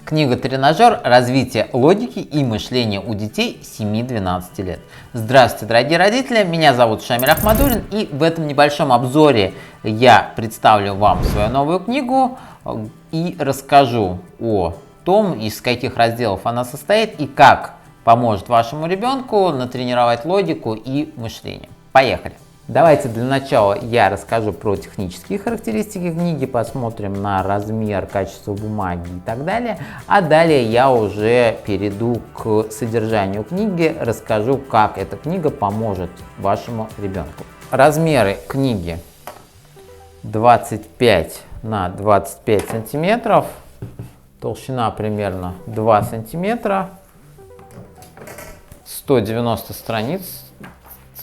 Книга-тренажер «Развитие логики и мышления у детей 7-12 лет». Здравствуйте, дорогие родители, меня зовут Шамиль Ахмадуллин, и в этом небольшом обзоре я представлю вам свою новую книгу и расскажу о том, из каких разделов она состоит и как поможет вашему ребенку натренировать логику и мышление. Поехали! Давайте для начала я расскажу про технические характеристики книги, посмотрим на размер, качество бумаги и так далее. А далее я уже перейду к содержанию книги, расскажу, как эта книга поможет вашему ребенку. Размеры книги 25 на 25 сантиметров, толщина примерно 2 сантиметра, 190 страниц.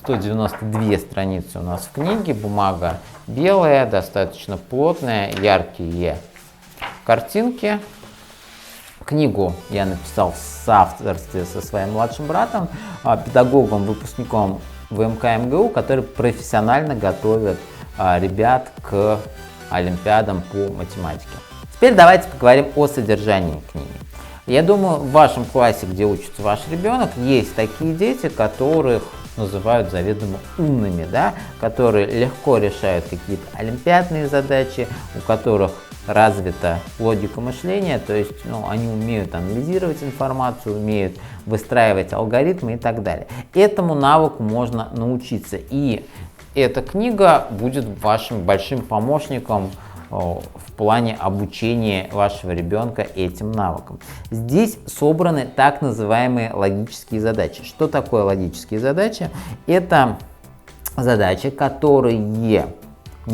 192 страницы у нас в книге, бумага белая, достаточно плотная, яркие картинки. Книгу я написал в соавторстве со своим младшим братом, педагогом, выпускником ВМК МГУ, который профессионально готовит ребят к олимпиадам по математике. Теперь давайте поговорим о содержании книги. Я думаю, в вашем классе, где учится ваш ребенок, есть такие дети, которых называют заведомо умными, да, которые легко решают какие-то олимпиадные задачи, у которых развита логика мышления, то есть они умеют анализировать информацию, умеют выстраивать алгоритмы и так далее. Этому навыку можно научиться, и эта книга будет вашим большим помощником в плане обучения вашего ребенка этим навыкам. Здесь собраны так называемые логические задачи. Что такое логические задачи? Это задачи, которые не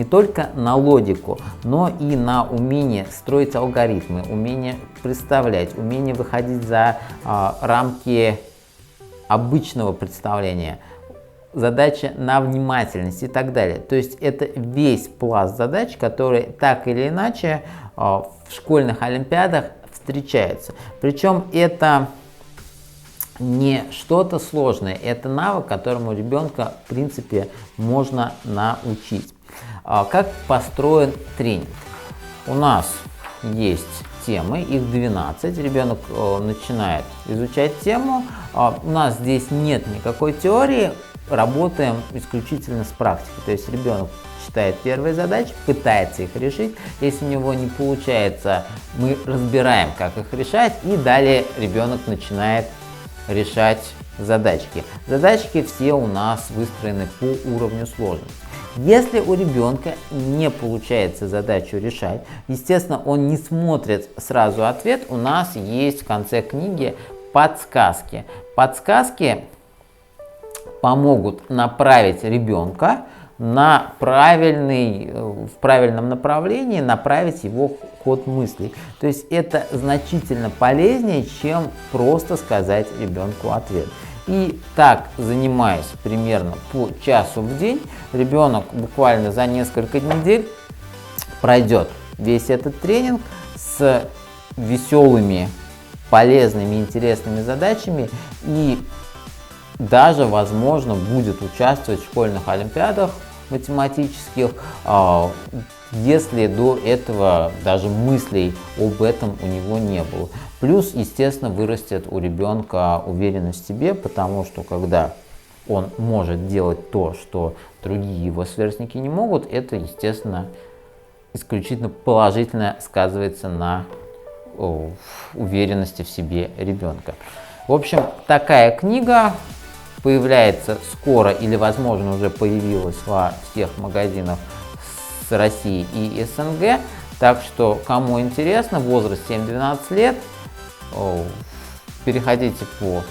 только на логику, но и на умение строить алгоритмы, умение представлять, умение выходить за рамки обычного представления, задача на внимательность и так далее. То есть это весь пласт задач, которые так или иначе в школьных олимпиадах встречаются. Причем это не что-то сложное, это навык, которому ребенка в принципе можно научить. Как построен тренинг? У нас есть темы, их 12, ребенок начинает изучать тему, у нас здесь нет никакой теории, работаем исключительно с практикой, то есть ребенок читает первые задачи, пытается их решить, если у него не получается, мы разбираем, как их решать, и далее ребенок начинает решать задачки. Задачки все у нас выстроены по уровню сложности. Если у ребенка не получается задачу решать, естественно, он не смотрит сразу ответ, у нас есть в конце книги подсказки. Подсказки помогут направить ребенка в правильном направлении, направить его ход мыслей. То есть это значительно полезнее, чем просто сказать ребенку ответ. И так, занимаясь примерно по часу в день, ребенок буквально за несколько недель пройдет весь этот тренинг с веселыми, полезными, интересными задачами и даже, возможно, будет участвовать в школьных олимпиадах математических, если до этого даже мыслей об этом у него не было. Плюс, естественно, вырастет у ребенка уверенность в себе, потому что когда он может делать то, что другие его сверстники не могут, это, естественно, исключительно положительно сказывается на уверенности в себе ребенка. В общем, такая книга появляется скоро или, возможно, уже появилась во всех магазинах с России и СНГ. Так что, кому интересно, возраст 7-12 лет, переходите по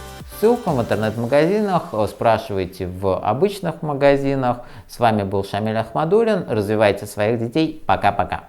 ссылкам в интернет-магазинах, спрашивайте в обычных магазинах. С вами был Шамиль Ахмадуллин. Развивайте своих детей. Пока-пока.